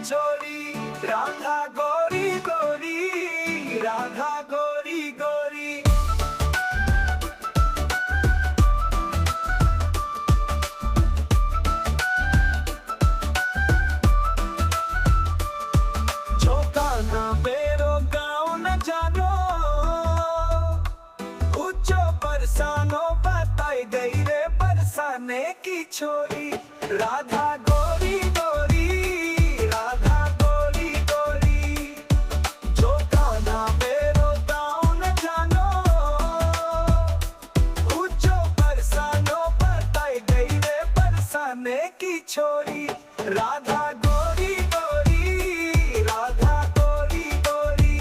छोरी, राधा गोरी गोरी, राधा गोरी गोरी। जो गाना मेरो गाँव न जानो, ऊंचो बरसानो बताई गई रे बरसाने की छोरी, राधा गोरी गोरी, राधा गोरी गोरी। जो गाना मेरो गाँव न जानो, ऊंचो बरसानो बताई गई रे बरसाने की छोरी, राधा गोरी गोरी, राधा गोरी गोरी।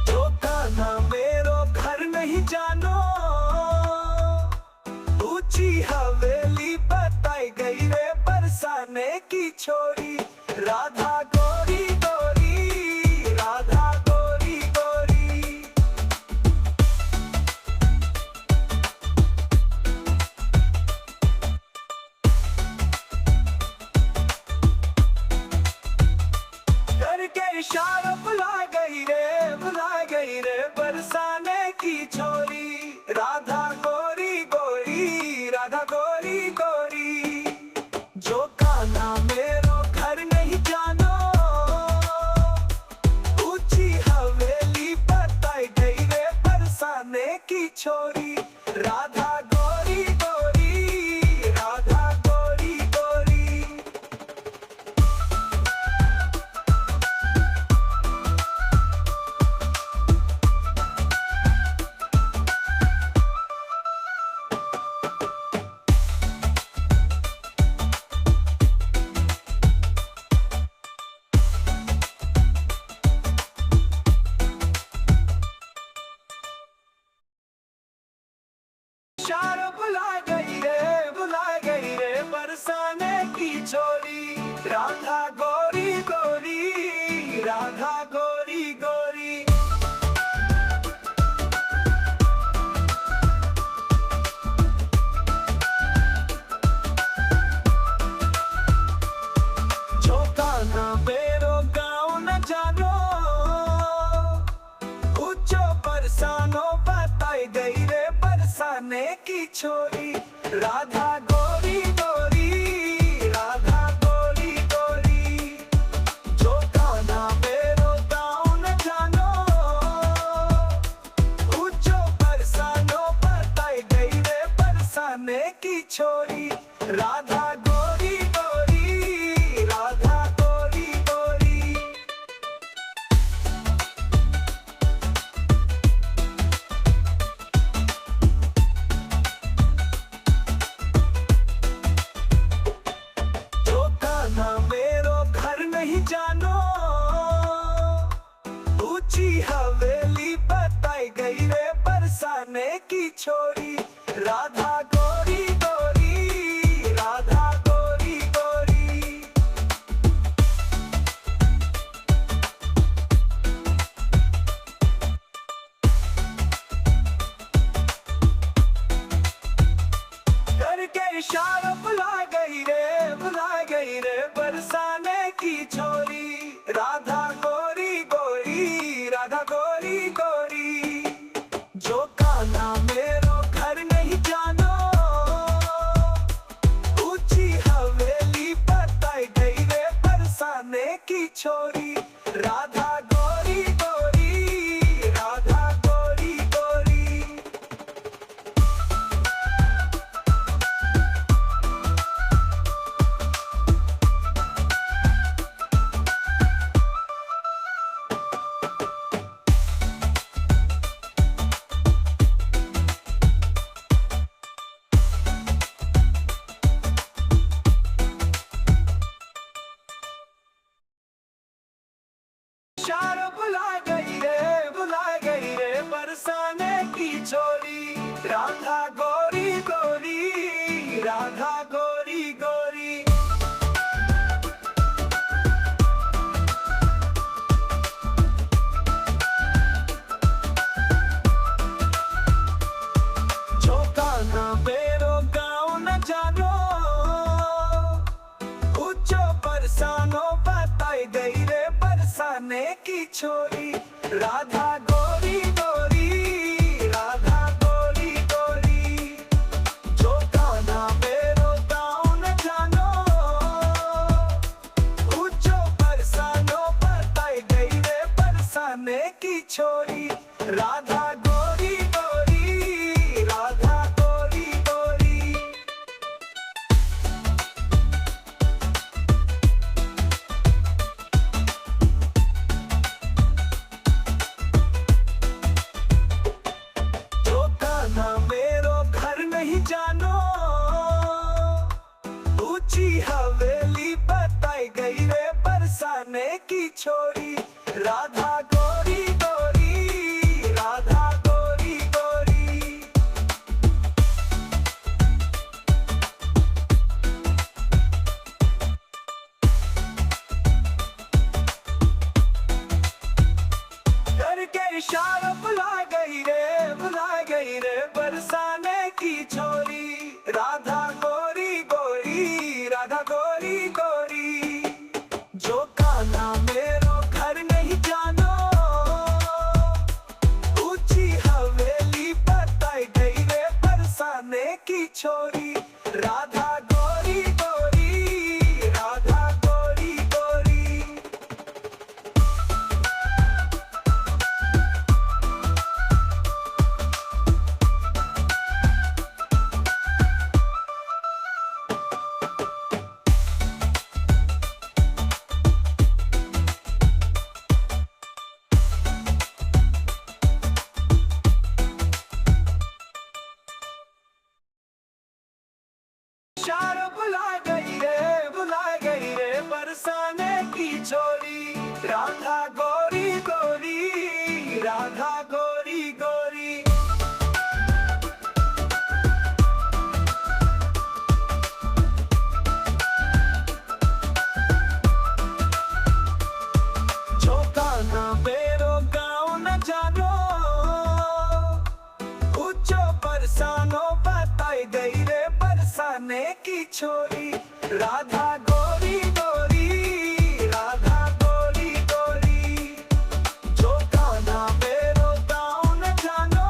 जो गाना मेरो घर नहीं जानो, ऊंची हवेली बताई गई रे बरसाने की छोरी, राधा गोरी गोरी, राधा गोरी गोरी। करके इशारा बुला गई रे बरसाने की छोरी, राधा गोरी गोरी, राधा गोरी गोरी। जो गाना मेरो घर नहीं जानो, ऊंची हवेली बताई गई रे बरसाने की छोरी, राधा गोरी गोरी, राधा गोरी गोरी। इशारा बुला गई रे बरसाने की छोरी, राधा गोरी गोरी, राधा गोरी गोरी। जो गाना मेरो गाँव न जानो, ऊंचो बरसानो बताई गई रे बरसाने की छोरी, राधा गोरी गोरी, राधा गोरी गोरी। जो गाना मेरो गाँव न जानो, ऊंचो बरसानो बताई गई रे बरसाने की छोरी, राधा गोरी गोरी, राधा गोरी गोरी। जो गाना मेरो घर नहीं जानो, ऊंची हवेली बताई गई रे बरसाने की छोरी, राधा गोरी गोरी, राधा गोरी गोरी। करके इशारा बुला गई रे बरसाने की छोरी, राधा गोरी गोरी, राधा गोरी गोरी। जो गाना मेरो घर नहीं जानो, ऊंची हवेली बताई गई रे बरसाने की छोरी, राधा गोरी गोरी, राधा गोरी गोरी। बरसाने की छोरी। राधा गोरी गोरी, राधा गोरी गोरी, जो गाना मेरो गाँव न जानो, ऊंचो बरसानो बताई गई रे बरसाने की छोरी। राधा गोरी गोरी, राधा गोरी गोरी। जो गाना मेरो घर नहीं जानो, ऊंची हवेली बताई गई रे बरसाने की छोरी। राधा गोरी गोरी, राधा गोरी गोरी। घर के इशारों बुला गई रे बरसाने की छोरी। राधा गोरी गोरी, राधा गोरी गोरी, जो गाना मेरो घर नहीं जानो, ऊंची हवेली बताई गई रे बरसाने की छोरी। राधा गोरी गोरी, राधा गोरी गोरी। इशारों बुला गई रे बरसाने की छोरी। राधा गोरी गोरी, राधा गोरी गोरी। जो गाना मेरो गाँव न जानो, ऊंचो बरसानो बताई गई रे बरसाने की छोरी। राधा गोरी गोरी, राधा गोरी गोरी, जो गाना मेरो गाँव न जानो,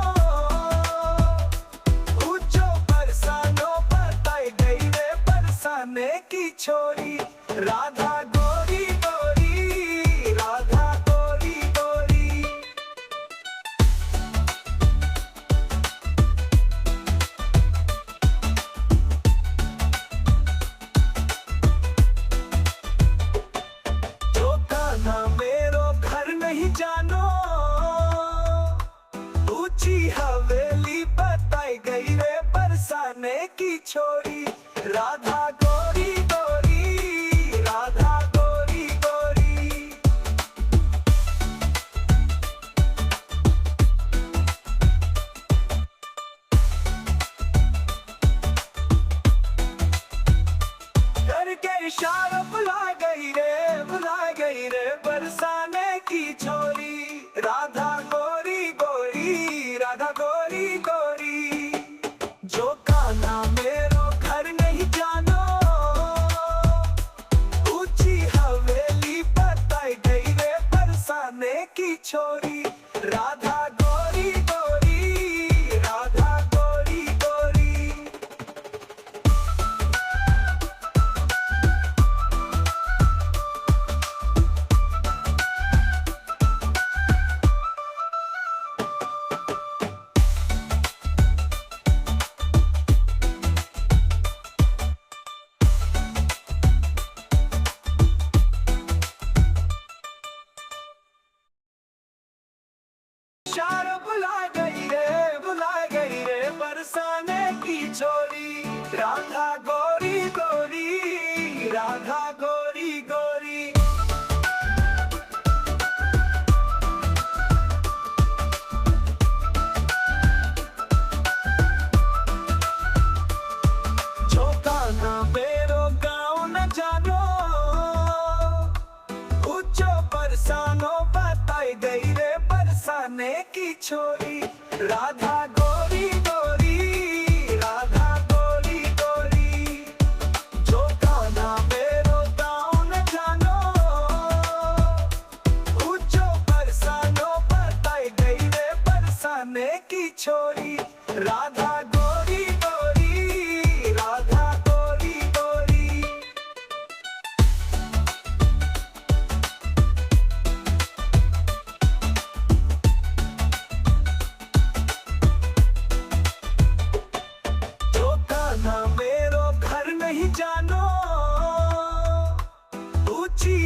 ऊंचो बरसानो बताई गई रे बरसाने की छोरी। राधा गोरी गोरी, राधा गोरी गोरी। जो गाना मेरो घर नहीं जानो, ऊंची हवेली बताई गई रे बरसाने की छोरी। राधा गोरी गोरी, राधा गोरी गोरी। घर के इशारों बुला गई रे बरसाने की छोरी। राधा गोरी गोरी, राधा गोरी गोरी, जो गाना मेरो घर नहीं जानो, ऊंची हवेली बताई गई रे बरसाने की छोरी। राधा गोरी गोरी, राधा गोरी गोरी। इशारों बुला गई रे बरसाने की छोरी। राधा गोरी गोरी, राधा गोरी गोरी। जो गाना मेरो गाँव न जानो, ऊंचो बरसानो बताई गई रे बरसाने की छोरी। राधा गोरी गोरी, राधा गोरी गोरी, जो गाना मेरो गाँव न जानो,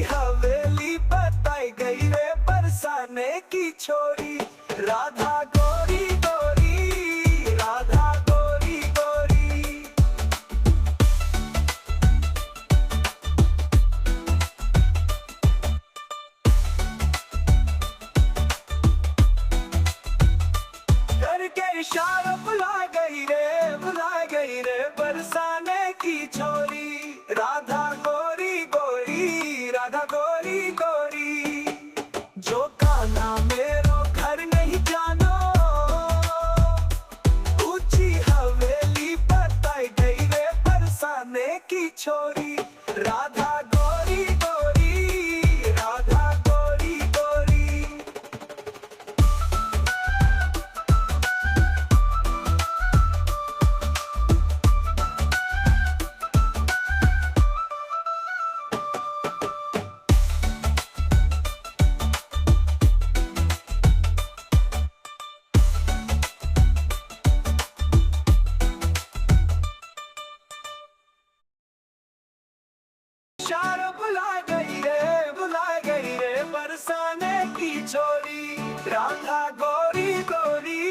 ऊंची हवेली बताई गई रे बरसाने की छोरी। राधा गोरी गोरी, राधा गोरी गोरी। करके इशारा बुला गई रे बरसाने की छोरी। राधा गोरी गोरी, राधा गोरी गोरी। जो कान्हा मेरो घर नहीं जानो, ऊंची हवेली बताई गई रे बरसाने की छोरी। राधा गोरी गोरी, राधा गोरी गोरी। इशारा बुला गई रे बरसाने की छोरी। राधा गोरी गोरी,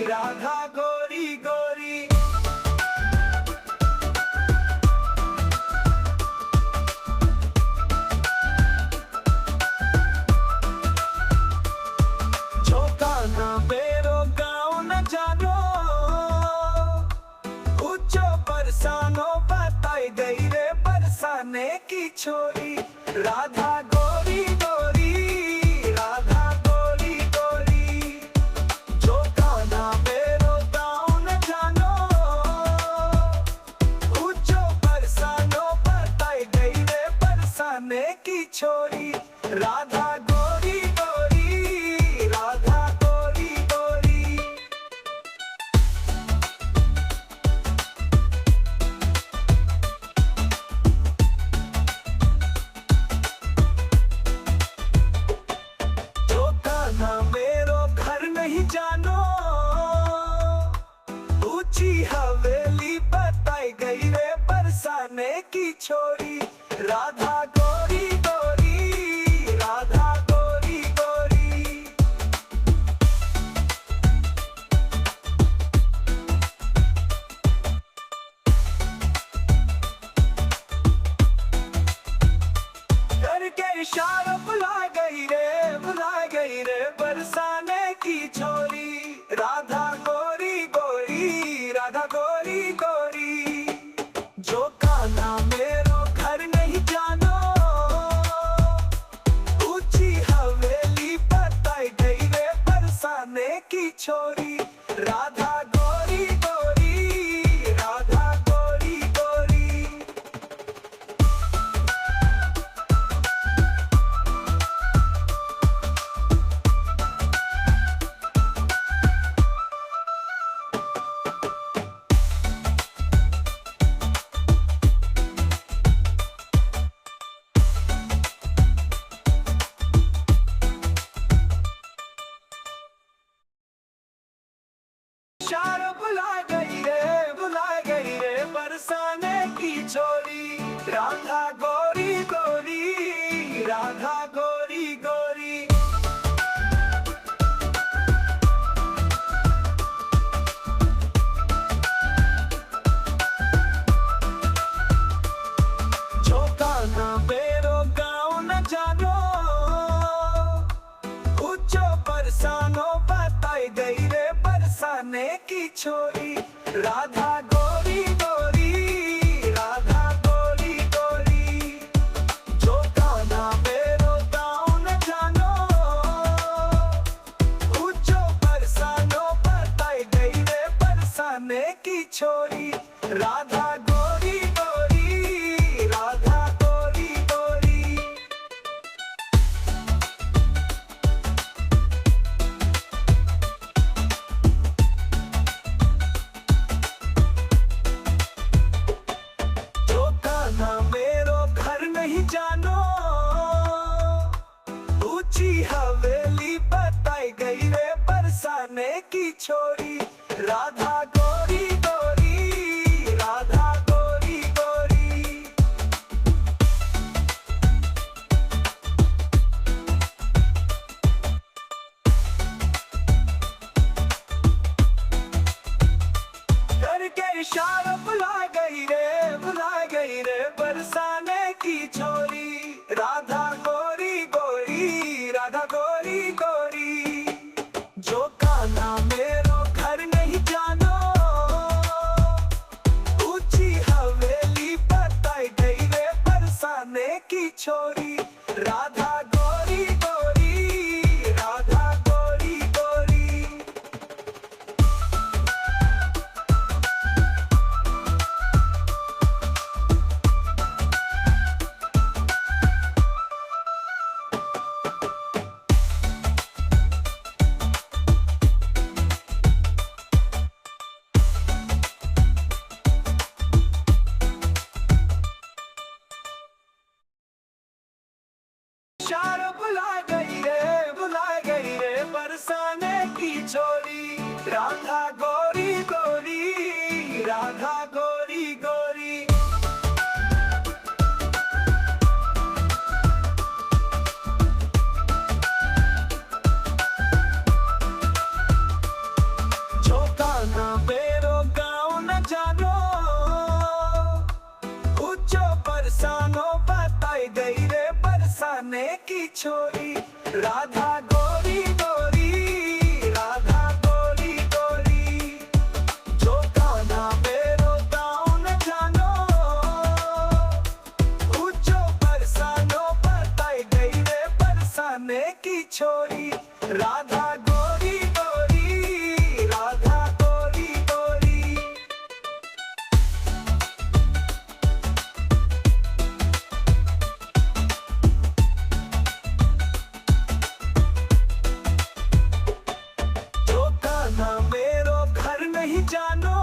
राधा गोरी गोरी। जो कान्हा मेरो गाँव न जानो, ऊंचो बरसानो बताई गई रे बरसाने की छोरी। राधा गोरी गोरी, राधा गोरी गोरी। जो कान्हा मेरो गाँव न जानो, ऊंचो बरसानो बताई गई रे बरसाने की छोरी। राधा गोरी गोरी, राधा गोरी गोरी। जो कान्हा मेरो घर नहीं जानो, ऊंची हवेली बताई गई रे बरसाने की छोरी। राधा गोरी गोरी, राधा गोरी गोरी। करके इशारा बुला गई रे बरसाने की छोरी। राधा गोरी गोरी, राधा गोरी गोरी। जो कान्हा मेरो घर नहीं जानो, ऊंची हवेली बताई गई रे बरसाने की छोरी। राधा गोरी गोरी, राधा गोरी गोरी। इशारा बुला गई रे बरसाने की छोरी। राधा गोरी गोरी, राधा गोरी गोरी। जो कान्हा मेरो गाँव न जानो, ऊंचो बरसानो बताई गई रे बरसाने की छोरी। राधा गोरी गोरी, राधा गोरी गोरी। जो कान्हा मेरो गाँव न जानो, ऊंचो बरसानो बताई गई रे बरसाने की छोरी। राधा गोरी गोरी, राधा गोरी गोरी। छोरी, राधा गोरी गोरी, राधा गोरी गोरी। इशारों बुला गई रे बरसाने की छोरी, राधा गोरी गोरी, राधा गोरी गोरी। जो काना बेरो गाँव न जानो, उच्चो बरसानो बताई गई रे बरसाने की छोरी, राधा गोरी गोरी, राधा गोरी गोरी। जो काना मेरो गाँव न जानो, उच्चो बरसानो बताई गई रे बरसाने की छोरी, राधा गोरी गोरी, राधा गोरी गोरी। जो कान्हा मेरो घर नहीं जानो,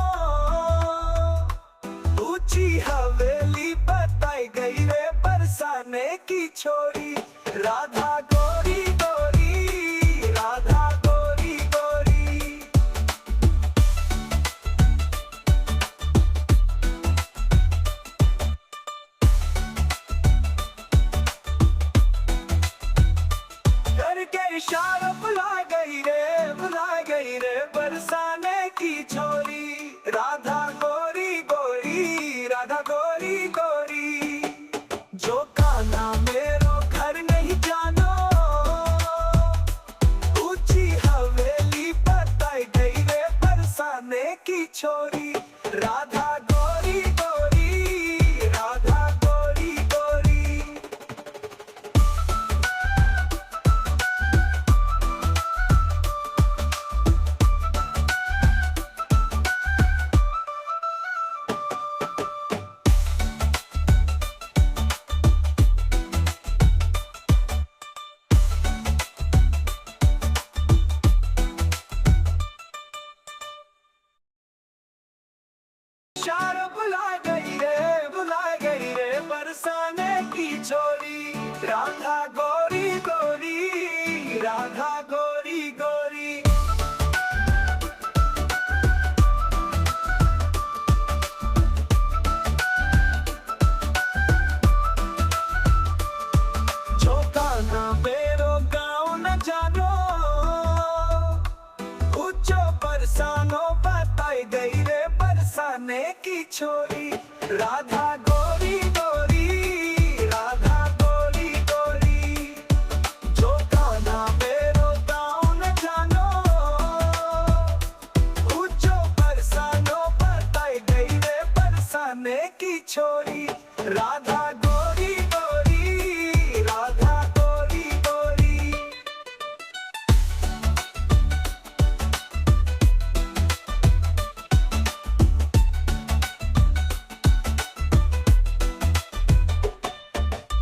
ऊंची हवेली बताई गई रे बरसाने की छोरी, राधा गोरी गोरी, राधा गोरी गोरी। करके इशारा बुला गई रे बरसाने की छोरी, राधा गोरी गोरी, राधा गोरी गोरी। जो कान्हा मेरो घर नहीं जानो, ऊंची हवेली बताई गई रे बरसाने की छोरी, राधा गोरी गोरी, राधा गोरी गोरी। इशारों बुला गई रे बरसाने की छोरी, राधा गोरी गोरी, राधा गोरी गोरी। जो कान्हा बेरो गाँव न जानो, उच्चो बरसानो बताई गई रे बरसाने की छोरी, राधा गोरी गोरी, राधा गोरी गोरी। जो कान्हा मेरो गाँव न जानो, उच्चो बरसानो बताई गई रे बरसाने की छोरी, राधा गोरी गोरी, राधा गोरी गोरी।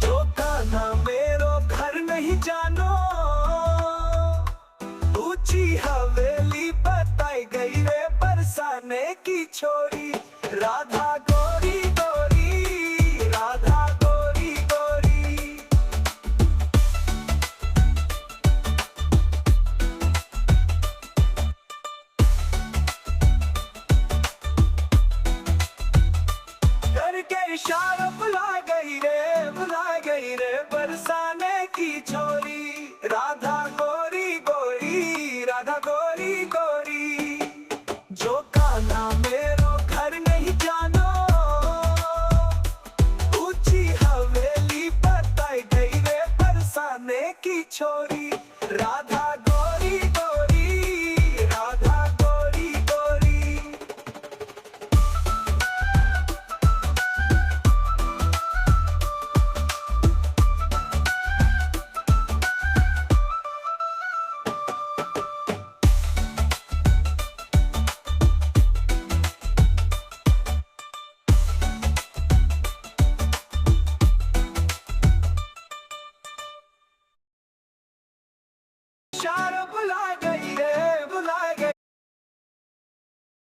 जो कान्हा मेरो घर नहीं जानो, ऊंची हवेली बताई गई रे बरसाने की छोरी, राधा गोरी गोरी, राधा गोरी गोरी। करके इशारा बुला गई रे बरसाने की छोरी, राधा गोरी गोरी, राधा गोरी गोरी। जो कान्हा मेरो घर नहीं जानो, ऊंची हवेली बताई गई रे बरसाने की छोरी,